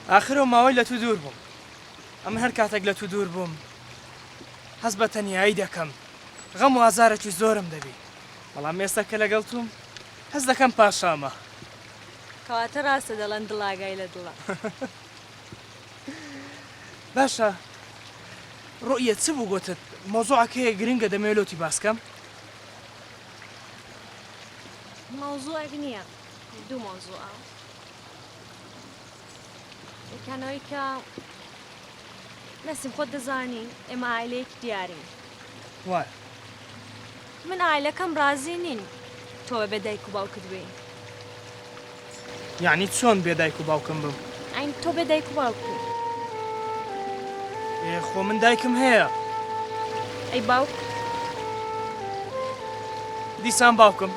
آخرەوە ماوەی لە تو دوور بووم. ئەمە هەر کاتێک لە تو دوور بووم هەست بە تەنیایی دەکەم. غەم و ئازارێکی زۆرم دەبی. بەڵام ئێستا کە لەگەڵ توم هەست دەکەم پاشامە. کەواتە ڕاستە دەڵێن دڵاگای لە دڵە. باشە ڕۆیە چ بوو گوتت مۆزوعەکەیە گرنگە دەمەوێتی باسکەم؟ مۆزوعێک نییە، دوو مۆزوعە. یەکانەوەی کە نەسیم خۆت دەزانی ئێمە عایلەیەکی دیارین. وایە من عایلەکەم ڕازی نین تۆ بە دایک و باوکت بێ. یعنی چۆن بێدایک و باوکم بم؟ ئاین تۆ بە دایک و باوکی. خۆ من دایکم هەیە. ئەی باوک؟ دیسان باوکم.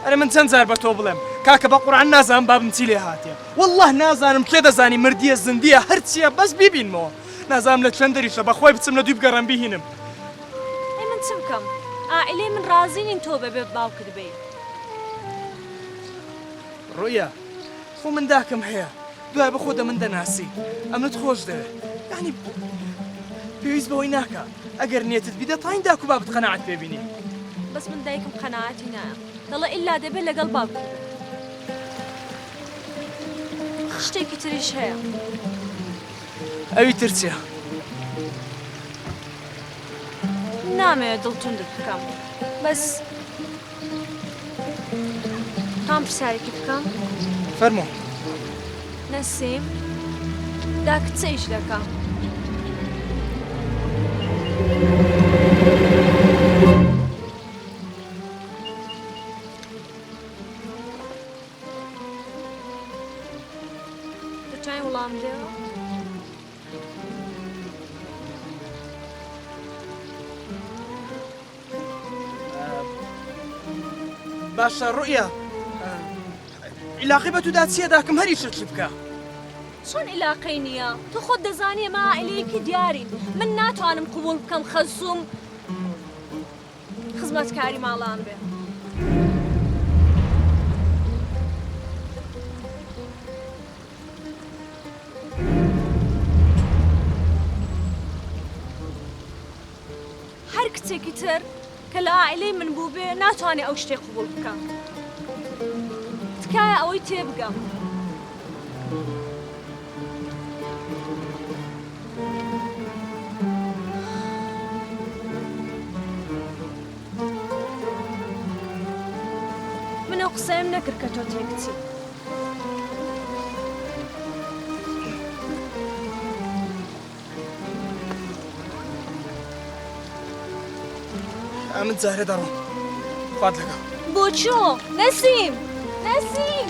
ئەرە من چەند جار بە تۆ بڵێم کاکە بە قورعان نازانم بابم چی لێ هاتیە. والله نازانم کێ دەزانی مردیە زندیە هەرچیە بەس بیبینمەوە. نازانم لە چەند دەریشە بەخۆی بچم لە دوی بگەڕم بیهینم. ئەی من چ بکەم؟ عائلەی من ڕازی نین تۆ بەبێ باوکت بێ. ڕۆیە خۆ من داکەم هەیە دوای بە خۆدە من دەناسی ئەمت خۆش دەوێت. یعنی پێویست بەوەی ناکە ئەگەر نێتت بیدە تاین داک و بابت قەناعەت پێبینی. بەس من دایکم قەناعەتی نایە. دەڵێ ئیلا دەبێت لەگەڵ باوکت بێ. شتێکی تریش هەیە. ئەوی ترچیە؟ نامەوێت دڵتوندت بکەم. بەس تام پرسیارێکی بکەم؟ فەرموو. نەسیم داکت چ ئیش دەکا؟ دەتوانین وەڵام بدەیەوە؟ باشە ڕۆیە عیلاقی بە تودا چیە داکەم هەری شت بکە. چۆن عیلاقەی نییە؟ تۆ خۆت دەزانی ئێمە عائیلەیەکی دیارین. من ناتوانم قبوڵ بکەم خەسووم خزمەتکاری ماڵان بێ. هەر کچێکی تر کە لە عائیلەی من بوو بێ ناتوانێت ئەو شتێک قبوڵ بکەم. تکایە ئەوەی تێبگەم. من ئەو قسەیم نەکرد کە تۆ تێکچی. ئەمن جارێ دەڕۆم خوات لەگەڵ. بۆ چۆ؟ نەسیم! نەسیم!